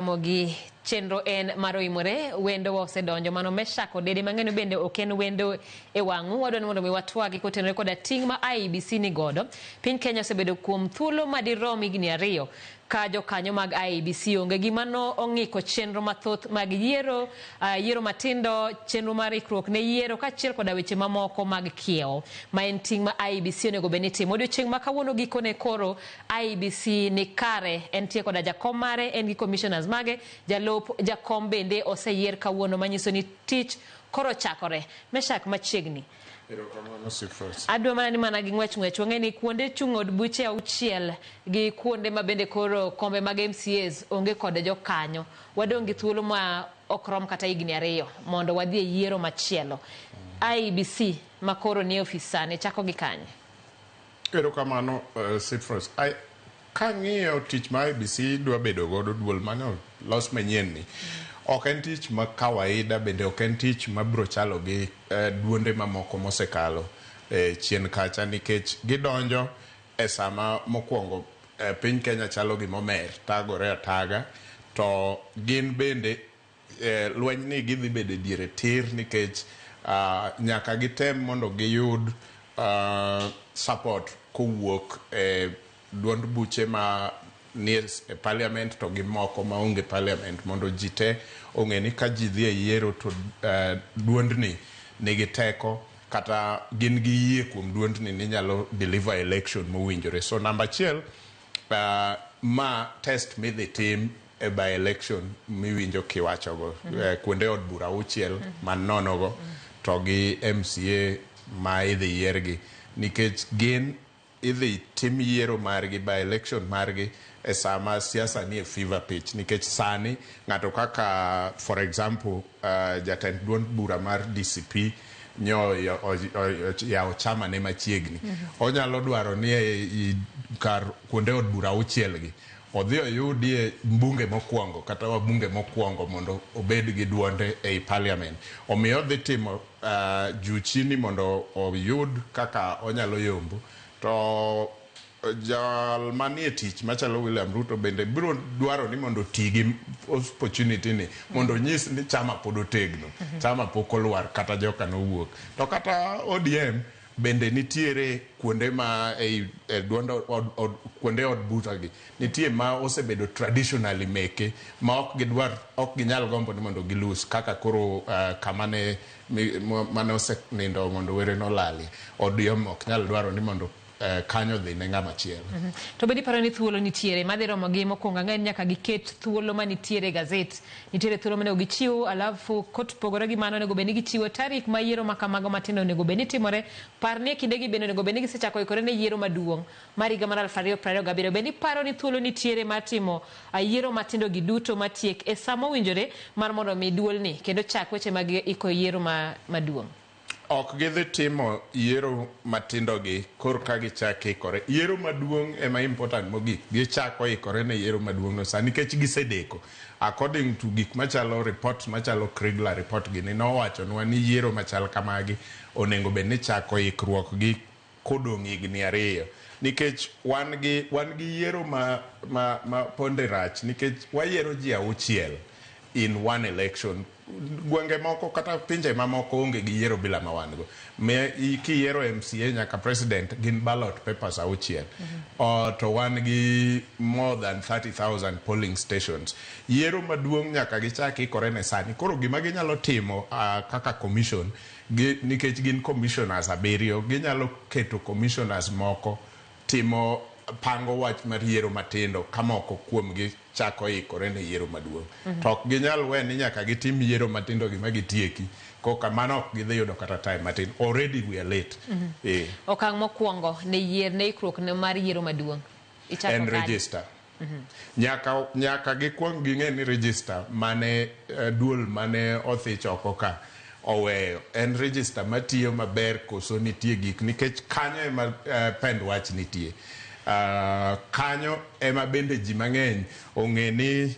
Ramogi chenro en maro imore wendo osedonjo mano Meshack Odede mang'eny bende oken wendo e wang'u wadwa mondo mi watwagi kotenore koda ting' ma IEBC ni godo. Piny Kenya osebedo kuom thuolo madirom higni 2 ka jokanyo mag IEBC onge gimano ong'iko chenro mathoth mag yiero matindo, chenro mar ikruok ne yiero kaachiel koda weche mamoko mag kiewo ma en ting' ma IEBC onego bed ni timo. Odiochieng' ma kawuono gikone koro IEBC ni kare entie koda jakom mare, en gi commissioners mage, jakom bende oseyier kawuono manyiso ni tich koro chakore. Meshack machiegni adwa mana ni mana gi ng'wech wang'eni kuonde chung' od buche 6 gi kuonde ma bende koro kombe mag MCAs onge kod jokanyo. Wadong' gi thuolo ma okrom kata higni 2 mondo wadhi e yiero machielo. IEBC ma koro ni ofisane chako gi kanye? Erokamano Sitfros. Kang'iyo tich ma IEBC dwa bedo godo duol mano los manyien ni ok en tich ma kawaida, bende ok en tich ma bro chalo gi duonde mamoko mosekalo chien kacha, nikech gidonjo e sama mokwongo piny Kenya chalo gimomer tagore ataga, to gin bende lweny ni gidhi bedo diere tir nikech nyaka gitem mondo giyud support kowuok duond buche ma nie parliament to gi moko maonge parliament, mondo ji te ong'e ni ka ji dhi e yiero to duondni nigi teko kata gin gi yie kuom duondni ni nyalo deliver election mowinjore. So namba 1 ma test midhi tim e by election miwinjo kiwachogo kuonde od bura 6 man nonogo to gi MCA ma idhi yiergi, nikech gin idhi tim yiero margi by election margi e sama siasa ni e fever pitch, nikech sani ng'ato kaka for example jatend duond bura mar DCP yawo chama ne machiegni, onyalo dwaro ni kar kuonde od bura 6 gi odhi oyudie mbunge mokwongo kata wabunge mokwongo mondo obed gi duonde ei parliament. Omiyo odhi timo juu chini mondo oyud kaka onyalo yombo. To jal manie tich machalo William Ruto bende biro dwaro ni mondo tigi opportunity ni mondo nyis ni chama pod otegno, chama pok olwar kata joka nowuok. To kata ODM bende nitiere kuonde ma kuonde od buta gi nitie ma osebedo traditionally meke ma ok ginyal gombo ni mondo gilus, kaka koro kamane mane osenindo mondo were nolali. ODM ok nyal dwaro ni mondo kanyo dhi ne ng'ama chielo. To bedi paro ni thuolo nitiere madhi romo gi mokwongo ng'eny nyaka giket thuolo ma nitiere gazet, nitiere thuolo mane gichiwo, alafu kot pogore gi mano nego beni gichiwo tarik ma yiero makamago matindo nego beni timore. Parni kinde gi bende nego beni gisechako ikore ne yiero maduong' mar higa mar 2027. Beni paro ni thuolo nitiere mar timo yiero matindo gi duto matiek e sama owinjore mar mondo mi duol ni kendo chak weche mag iko yiero maduong'. Ok gidhi timo yiero matindo gi korka gichako ikore. Yiero maduong' ema important mogik. Gichako ikore ne yiero maduong' no sani nikech gisedeko. According to gik machalo report machalo Kriegler report gini nowacho nwa ni yiero machal kamagi onego bed ni chako ikruok gi kodong' higni 2, nikech wan gi yiero ma ponderach, nikech wayiero ji 6 in one election. Gwenge moko kata pinje mamoko onge gi yiero bila ma wan go. Kiyiero MCA nyaka president gin ballot papers 6. To wan gi more than 30,000 polling stations. Yiero maduong' nyaka gichaki ikore ne sani. Koro gima ginyalo timo kaka commission, nikech gin commissioners 7, ginyalo keto commissioners moko timo pango wach mar yiero matindo kamoko kuom gi chako ikore ne yiero maduong'. To ok ginyal we ni nyaka gitim yiero matindo gi magitieki, koka mano ok gidhi yudo kata time matin. Already we are late. Okang' mokwongo ne yier ne ikruok ne mar yiero maduong' ichako en register. Nyaka gikwong ging'e ni register mane duol mane othich oko ka oweyo en register matiyo maber koso nitie gik, nikech kanyo ema pend wach nitie. Kanyo ema bende ji mang'eny ong'e ni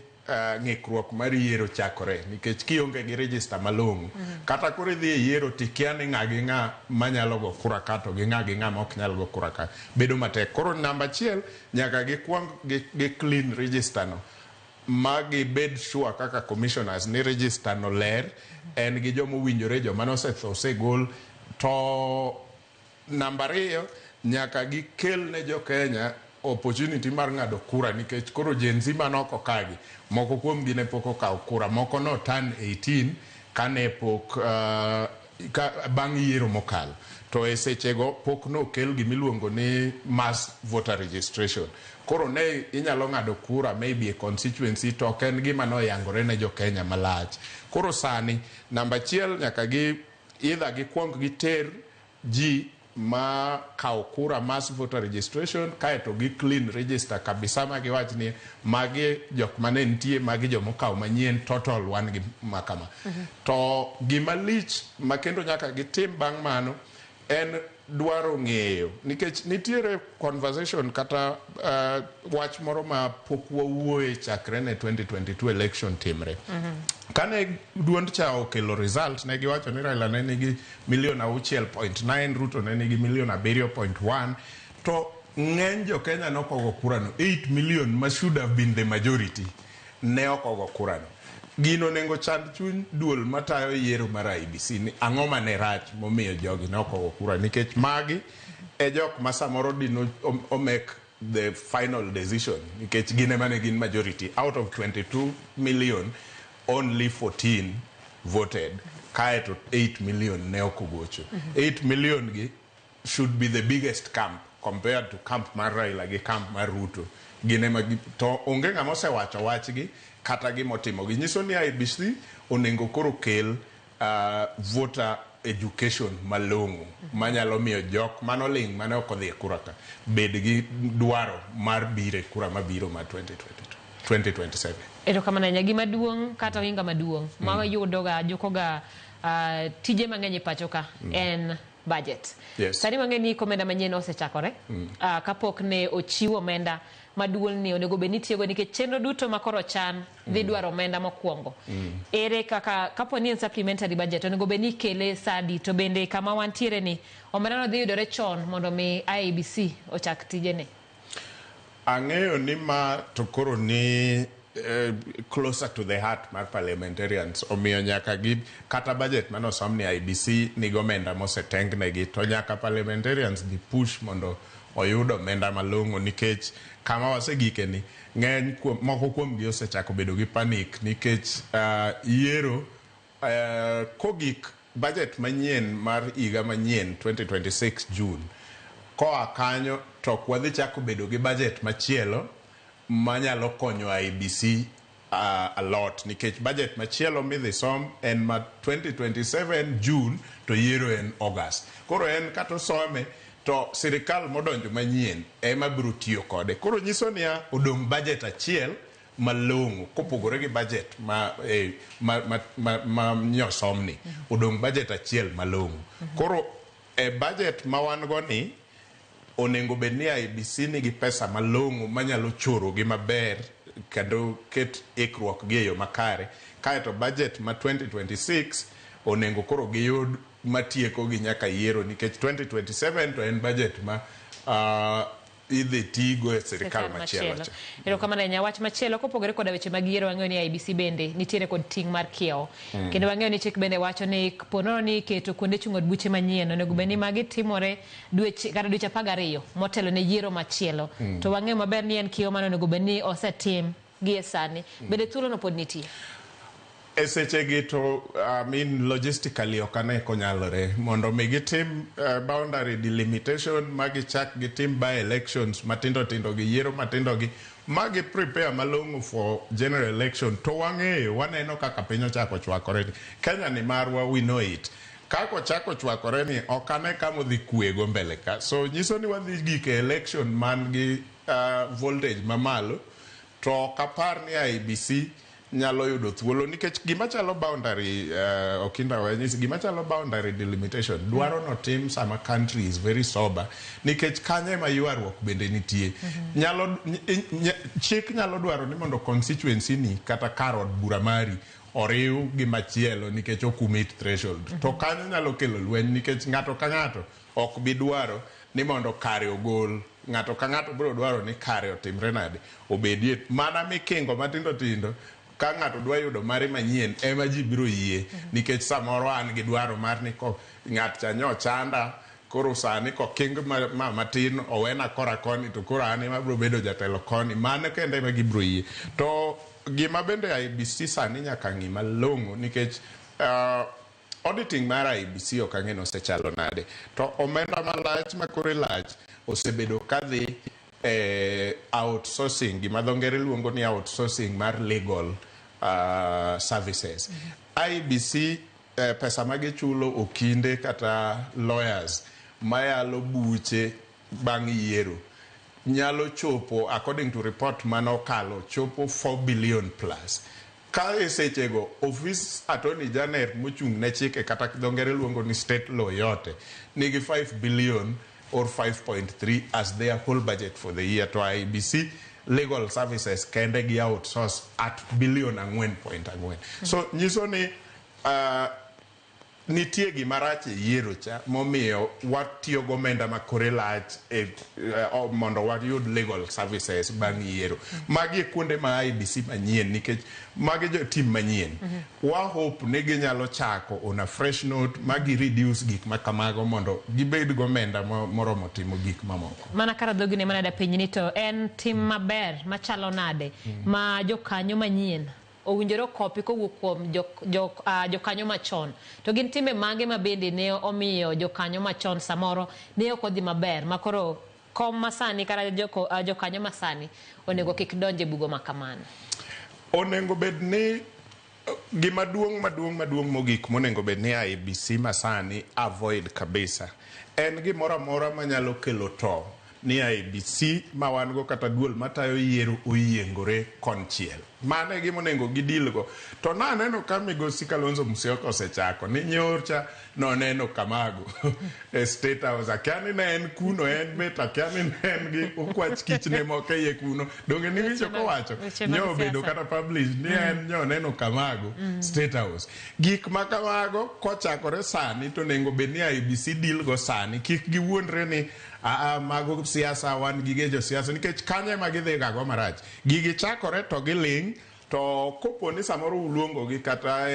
ng'ikruok mar yiero chakore, nikech kionge gi register malong'o kata koro idhi e yiero tikia ni ng'a gi ng'a manyalo go kura ka to gi ng'a ma ok nyal go kura ka bedo matek. Koro namba 1 nyaka gikwong gi clean register no magi bed sure kaka commissioners ni register no ler en gi jomo winjore joma osegol to namba 2 nyaka gikel ne jo Kenya opportunity mar ng'ado kura nikech koro Gen Z manoko kagi moko kuom gi ne pok okawo kura moko no turn 18 kane pok bang' yiero mokalo to e sechego pok no kel gimiluongo ni mass voter registration koro ne inyalo ng'ado kura maybe a constituency to ok en gima noyangore ne jo Kenya malach koro sani namba 1 nyaka either gikwong giter ji ma kawo kura mass voter registration kaeto gi clean register kabisa ma giwach ni magi jok mane nitie magi jomo kawo manyien total wan gi makama to gima lich makendo nyaka gitim bang' mano en dwaro ng'eyo nikech nitiere conversation kata wach moro ma pok wawuoye chakre ne 2022 election timre kane duond cha okelo result ne giwacho ni Raila ne nigi 6.9 Ruto ne nigi 7.1 to ng'eny jo Kenya nokogo kurano 8 million ma should have been the majority ne okogo kurano gino nengo chand chuny duol matayo yiero mar IEBC ni ang'o mane rach momiyo jogi nokogo kura nikech magi e jok ma samoro dino o make the final decision nikech gine mane gin majority out of 22 million only 14 voted kaeto 8 million ne okogocho 8 million gi should be the biggest camp compared to camp mar Raila gi camp mar Ruto gine magi to onge ng'ama osewacho wachgi kata gimotimo ginyiso ni IEBC onengo koro kel voter education malong'o manyalo miyo jok manoling mane ok odhi kura ka bed gi dwaro mar bire kura mabiro ma 2027 erokamano nyagi maduong' kata ohinga maduong' ma yudoga jokoga tije mang'eny e pacho ka en budget sani mang'eny ni komenda manyien osechakore kapok ne ochiwo omenda maduol ni onego bed ni tiego nikech chenro duto makoro chan dhi dwaro omenda mokwongo ere kaka kapo ni en supplementary budget onego bed ni kele sadi to bende kama wantiere ni omenda no dhi yudore chon mondo mi IEBC ochak tijene ang'eyo ni ma to koro ni closer to the heart mar parliamentarians omiyo nyaka gi kata budget manosom ni IEBC nigo omenda mosetengnegi to nyaka parliamentarians di push mondo oyud omenda malong'o nikech kama wasegike ni ng'eny moko kuom gi osechako bedo gi panic nikech yiero kogik budget manyien mar higa manyien 2026 June koa kanyo to kwadhi chako bedo gi budget machielo manyalo konyo IEBC a lot nikech budget machielo midhi som en ma 2027 June to yiero en August koro en kato some to sirikal modonjo manyien ema biro tiyo kode koro nyiso ni odong budget achiel malong'o kopogore gi budget ma nyosomni odong budget achiel malong'o koro e budget ma wan go ni onengo bed ni IEBC nigi pesa malong'o manyalo choro gi maber kendo ket ikruok gi eyo makare kaeto budget ma 2026 onengo koro giyud matieko gi nyaka yiero nikech 2027 to en budget ma idhi tigo e sirikal machielo erokamano nya wach machielo kopogore koda weche mag yiero wang'eyo ni IEBC bende nitiere kod ting' mar kiewo kendo wang'eyo ni chik bende wacho ni ponono ni keto kuonde chung' od buche manyien onego bed ni magi timore dweche 12 motelo ne yiero machielo to wang'eyo maber ni en kiewo mano onego bed ni osetim gi e sani bende thuolo no pod nitie esechegi to logistically okane konyalore mondo mi gitim boundary delimitation magichak gitim by elections matindo tindo gi yiero matindo gi magi prepare malong'o for general election to wang'eyo waneno kaka piny ochako chwakore Kenya ni marwa we know it kako chako chwakore ni okane kama dhi kuego mbele ka so nyiso ni wadhi gike election man gi voltage mamalo to kapar ni IEBC nyalo yudo thuolo nikech gima chalo boundary okinda wenyisi gima chalo boundary delimitation dwaro no tim sama country is very sober nikech kanye ma yuarruok bende nitie nyalo chik nyalo dwaro ni mondo constituency ni kata karod bura mari oriw gi machielo nikech okumit threshold to kanyo nyalo kelo lweny nikech ng'ato ka ng'ato ok bi dwaro ni mondo kare ogol ng'ato ka ng'ato biro dwaro ni kare otimre nade obedie mana mikingo matindo tindo ka ng'ato dwa yudo mare manyien ema ji biro yie nikech samoro an gi dwaro mar ni ko ng'at cha chanda koro sani ko king matin owena kora koni to koro an ema biro bedo jatelo koni mano kende ema gibiro yie to gima bende IEBC sani nyaka ng'i malong'o nikech auditing mar IEBC ok ang'e osechalo nade to omenda malach makore lach osebedo kadhi outsourcing gima dho ngere luongo ni outsourcing mar legal services. IEBC pesa magichulo okinde kata lawyers mayalo buche bang' yiero nyalo chopo according to report manokalo chopo 4 billion plus. Ka esechego office attorney general mochung' ne chike kata dho ngere luongo ni state law yote nigi 5 billion or 5.3 as their whole budget for the year to IEBC legal services kende gi outsource at billion 4.4. So nyiso ni nitie gima rach yiero cha momiyo watiyo gomenda makore lach mondo wayud legal services bang' yiero. Magi kuonde ma IEBC manyien nikech magi jo team manyien. Wa hope ni ginyalo chako on a fresh note magi reduce gik makamago mondo gibed gomenda moromo timo gik mamoko. Mana kara dhogine mana da piny ni to en tim maber machalo nade ma jokanyo manyien owinjore kopi kowuok kuom jokanyo machon to gin timbe mage ma bende ne omiyo jokanyo machon samoro ne ok odhi maber makoro kom masani kara jokanyo masani onego kik donje bugo makamano. Onego bed ni gima maduong' mogik monego bed ni IEBC masani avoid kabisa en gimoro amora manyalo kelo to ni IEBC ma wan go kata duol matayo yiero oyiengore konchiel. Mane gimonengo gidilgo to naneno ka migosi Kalonzo Musyoka osechako ni nyorcha noneno kamago state house akiani ne en kuno en bet akiani ne en gi okwach kichne moko ye kuno donge ni wicho kowacho nyo bedo kata publish ni en nyo neno kamago state house gik makamago kochakore sani to nengo bed ni IEBC dilgo sani kik giwuondre ni mago siasa wan gige jo siasa nikech kanye magidhi gago marach gigi chakore to giling to kopo ni samoro uluongo gi kata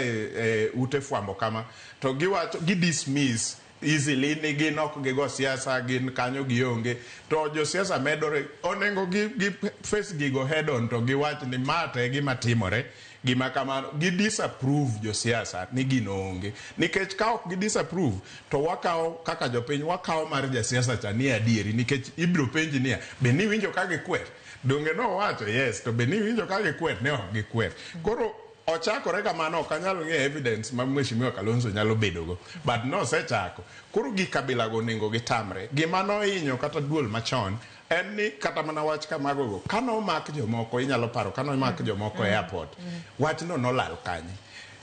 ute fwambo kama to giwacho dismiss easily ni gin ok gigo siasa gin kanyo gionge to jo siasa medore onengo gi face gigo head on to giwach ni mate gima timore gima kamano gi disapprove jo siasa ni gino onge nikech ka ok gi disapprove to wakao kaka jopiny wakao mar ja siasa cha ni adieri nikech ibiro penji ni be ni winjo ka gikwet donge no wacho yes to be ni winjo ka gikwet ne ok gikwet koro ochakore kamano ok anyalo ng'e evidence ma Mheshimiwa Kalonzo nyalo bedogo but no sechako koro gi kabila go nengo gitamre gima no hinyo kata duol machon en ni kata mana wach kamago kano mak jomoko inyalo paro kano mak jomoko e airport wach no nolal kanye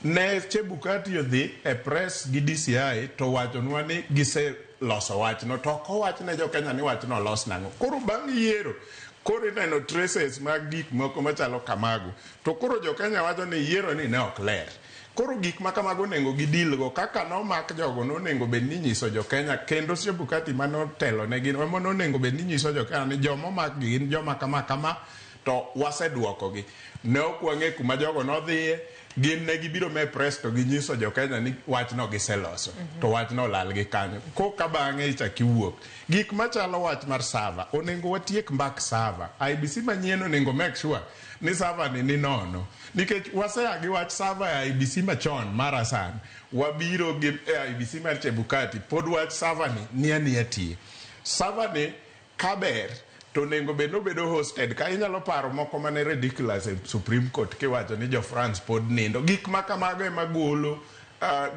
ne Chebukati odhi e press gi DCI to wacho nwa ni gise loso wach no to ko wach ne jo Kenya ni wach no los nango koro bang' yiero koro neno traces mag gik moko machalo kamago to koro jo Kenya wacho ni yiero ni ne ok ler koro gik makamago nengo gidilgo kaka no mak jogo no nengo bed ni nyiso jo Kenya kendo Chebukati mano telo ne gin no nengo bed ni nyiso jo Kenya ni jomo mak gin joma kama to waseduoko gi ne okwang'e kuma jogo no dhiye gin ne gibiro me press to ginyiso jo Kenya ni wach no giseloso to wach no lal gi kanyo ko ka bang'e ichakiwuok gik machalo wach mar sava onengo watiek mbak sava IEBC manyien onengo make sure ni sava ni nono nikech wasea gi wach sava ya IEBC machon mara sana wabiro gi IEBC mar Chebukati pod wach sava ni aniati sava ni kaber to nengo bedo hosted ka inyalo paro moko mane ridiculous e Supreme Court kiwacho ni jo France pod nindo gik makamago ema golo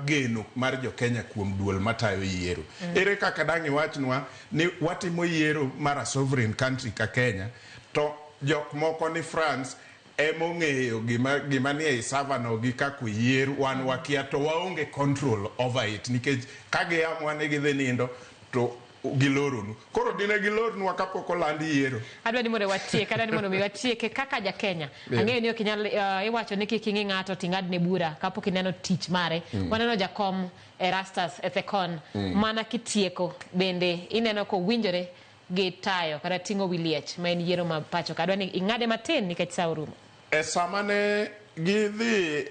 geno mar jo Kenya kuom duol matayo yiero ere kaka dangi wachnwa ni watimo yiero mar a sovereign country ka Kenya to jok moko ni France emong'eyo gima ni e savano gi kaku yier wan wakia to waonge control over it nikech kage amwa ne gidhi nindo to giloronu koro dine gilornu kapok olandi yiero adwa ni mondo mi watieke kaka ja Kenya ang'eyo ni ok inyal iwacho ni kik ing'i ng'ato ting'ad ne bura kapok ineno tich mare waneno jakom Erastus Ethekon mana kitieko bende ineno ko winjore gi tayo kata ting'o wiliech ma en yiero ma pacho ka. Adwa ni ing'ade matin nikech sa orumo. E sama ne gidhi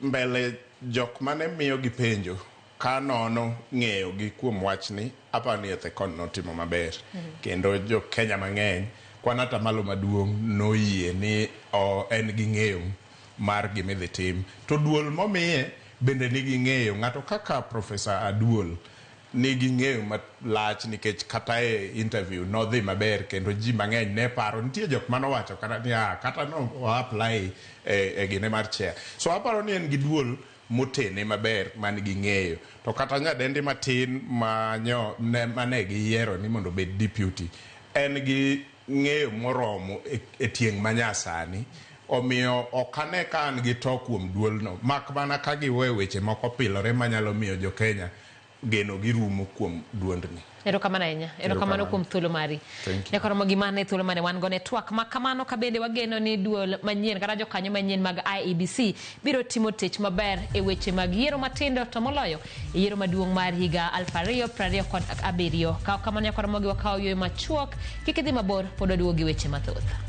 mbele jok mane miyo gi penjo ka nono ng'eyo gi kuom wachni, aparo ni ethe kon notimo maber. Kendo jo Kenya mang'eny kwan ata malo maduong' noyie ni en gi ng'eyo mar gimidhi tim. To duol momiye bende nigi ng'eyo. Ng'ato kaka Profesa Aduol nigi ng'eyo malach nikech kata e interview nodhi maber kendo ji mang'eny ne paro. Nitie jok manowacho kata ni kata no apply e gine mar chair. So aparo ni en gi duol motene maber man gi ng'eyo. To kata nyadendi matin mane giyiero ni mondo bed deputy, en gi ng'eyo moromo e tieng' manyasani. Omiyo okane ka an gi to kuom duolno, mak mana ka giwe weche moko pilore manyalo miyo jo Kenya geno gi rumo kuom duondni. Erokamano ahinya. Erokamano kuom thuolo mari. Nyaka Ramogi mane thuolo mane wan go ne Twak. Ma kamano ka bende wageno ni duol manyien kata jokanyo manyien mag IEBC biro timo tich maber e weche mag yiero matindo to moloyo e yiero maduong' mar higa 2027. Kamano nyaka Ramogi wakawo yweyo machuok, kik idhi mabor, pod waduogo gi weche mathoth.